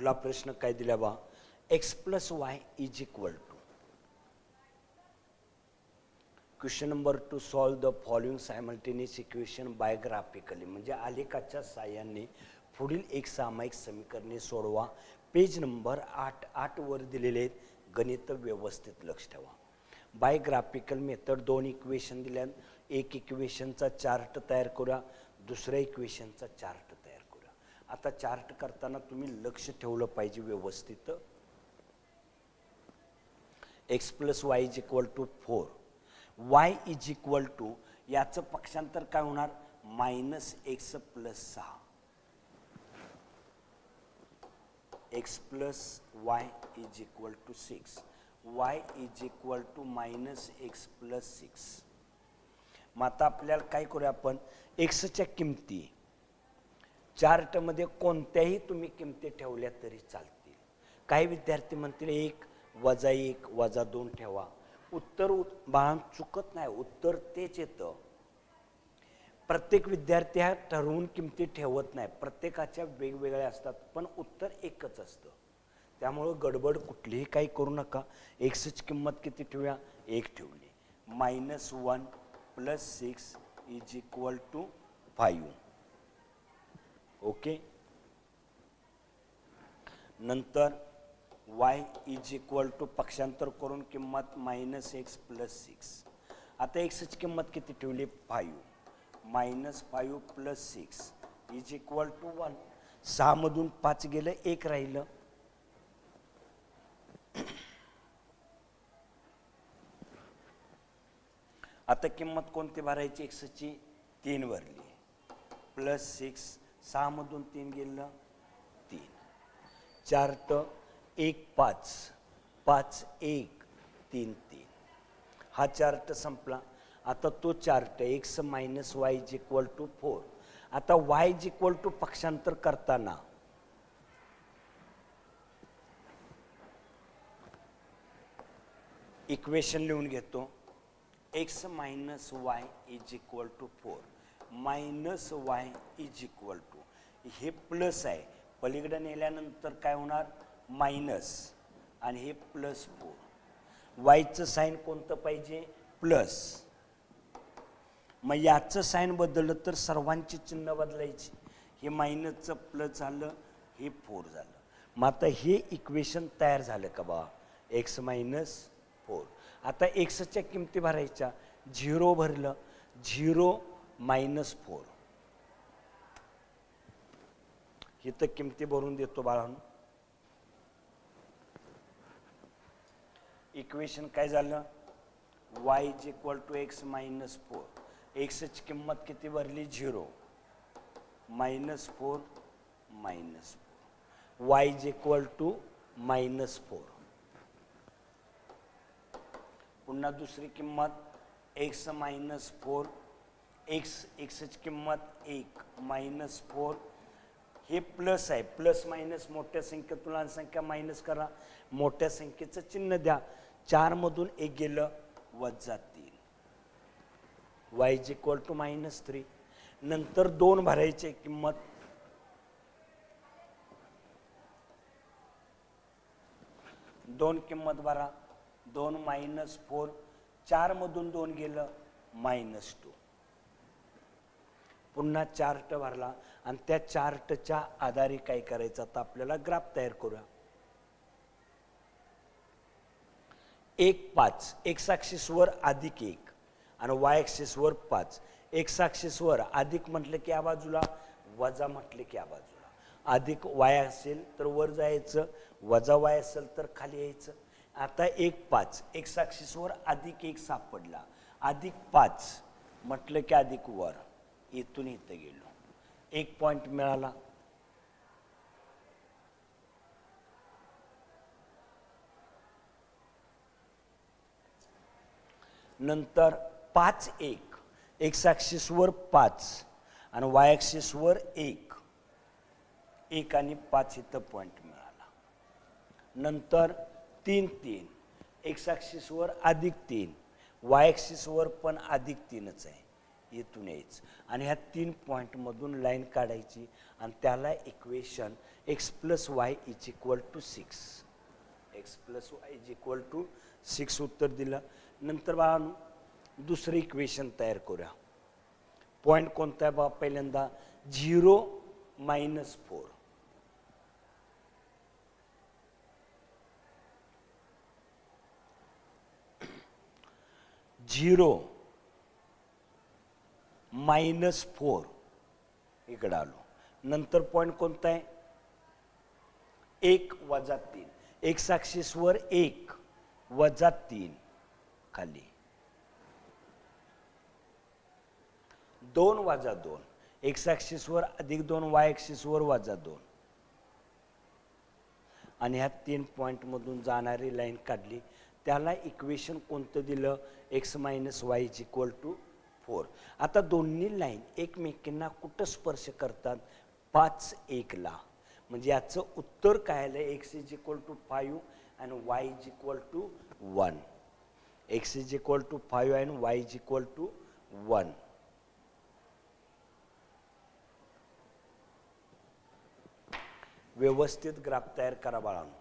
पुढला प्रश्न काय दिला बा, x + y is equal to. Question number 2, solve the following simultaneous equation by graphically. म्हणजे आलेखाच्या साहाय्याने पुढील एक सामायिक समीकरणे सोडवा. पेज नंबर 8 वर दिलेले आहेत. गणित व्यवस्थित लक्ष ठेवा. बाय ग्राफिकल मेथड 2 इक्वेशन दिल्यात. एक इक्वेशनचा चार्ट तयार करूया, दुसऱ्या इक्वेशनचा चार्ट तयार करूया. आता चार्ट करताना तुम्ही लक्ष ठेवलं पाहिजे व्यवस्थित. x + y is equal to 4, y is equal to, याचं पक्षांतर काय होणार, -x + 6. x + y is equal to 6, y is equal to -x + 6. मग आता आपल्याला काय करूया आपण, एक्सच्या किमती चार्टमध्ये कोणत्याही तुम्ही किमती ठेवल्या तरी चालतील. काही विद्यार्थी म्हणतील 1 - 1 - 2 ठेवा. उत्तर बाळां चुकत नाही, उत्तर तेच येतं. प्रत्येक विद्यार्थी हा ठरवून किमती ठेवत नाही, प्रत्येकाच्या वेगवेगळ्या असतात, पण उत्तर एकच असतं. त्यामुळं गडबड कुठलीही काही करू नका. एक्सची किंमत किती ठेवूया, 1 ठेवली. -1 + 6 इज इक्वल टू 5. ओके. नंतर y इज इक्वल टू, पक्षांतर करून किंमत -x + 6. आता एक्सची किंमत किती ठेवली, 5. -5 + 6 इज इक्वल टू 1. 6 मधून 5 गेलं, 1 राहिलं. आता किंमत कोणती भरायची, एक्सची 3 भरली, +6. 6 मधून 3 गेलं, 3. चार्ट 1 5 5 1 3 3. हा चार्ट संपला. आता तो chart x - y is equal to 4. आता y इज इक्वल टू पक्षांतर करताना इक्वेशन लिहून घेतो. x - y is equal to 4, -y is equal to, हे प्लस आहे, पलीकडे नेल्यानंतर काय होणार, मायनस, आणि हे +4. वायचं साईन कोणतं पाहिजे, प्लस. मग याचं साईन बदललं तर सर्वांची चिन्ह बदलायची. हे मायनसचं प्लस झालं, हे 4 झालं. मग आता हे इक्वेशन तयार झालं का बा, x - 4. आता एक्सच्या किमती भरायच्या, 0 भरलं, 0 - 4. इथं किमती भरून देतो बाळांनो. इक्वेशन काय झालं, y is equal to x - 4. एक्सची किंमत किती भरली, 0, -4 - 4. y is equal to -4. पुन्हा दुसरी किंमत x - 4, एक्सची किंमत 1 - 4. हे प्लस आहे, प्लस मायनस मोठ्या संख्येतून लहान संख्या मायनस करा, मोठ्या संख्येचं चिन्ह द्या. 4 मधून 1 गेलं, -3. y is equal to -3. नंतर 2 भरायचे किंमत, दोन किंमत भरा, 2 - 4. 4 मधून 2 गेलं, -2. पुन्हा चार्ट भरला, आणि त्या चार्टच्या आधारे काय करायचं, आता आपल्याला ग्राफ तयार करूया. 1 5, एक्स ॲक्सिसवर +1 आणि y ॲक्सिसवर 5. एक्स ॲक्सिसवर अधिक म्हटलं की या बाजूला, वजा म्हटलं की या बाजूला. अधिक y असेल तर वर जायचं, वजा y असेल तर खाली यायचं. आता 1 5, एक्स ॲक्सिसवर +1 सापडला, +5 म्हटलं की अधिक वर, इथून इथं गेलो, 1 पॉईंट मिळाला. नंतर 5 1, एक्स ॲक्सिसवर 5 आणि y ॲक्सिसवर 1, 1 आणि 5 इथं पॉईंट मिळाला. नंतर 3 3, एक्स ॲक्सिसवर +3, y ॲक्सिसवर पण +3च आहे, इथून यायचं आणि ह्या 3 पॉईंटमधून लाईन काढायची आणि त्याला equation x plus y is equal to 6 x plus y is equal to 6 उत्तर दिलं. नंतर बाळांनो दुसरं इक्वेशन तयार करूया. पॉईंट कोणता आहे बा पहिल्यांदा 0 मायनस 4 0 मायनस 4 इकडे आलो. नंतर पॉईंट कोणता आहे 1 वजा 3 एक्स ॲक्सिसवर 1 वजा 3 खाली 2 वजा 2 एक्स ॲक्सिसवर अधिक 2 वाय ॲक्सिसवर वजा 2 आणि ह्या 3 पॉईंटमधून जाणारी लाईन काढली. त्याला इक्वेशन कोणतं दिलं x minus y is equal to 4. आता दोन्ही लाईन एकमेकींना कुठं स्पर्श करतात 5 1 ला. म्हणजे याचं उत्तर काय आलं एक्स इज इक्वल टू 5 आणि y is equal to 1. X is equal to 5 आणि वाय इज इक्वल टू 1. व्यवस्थित ग्राफ तयार करा बाळांनो.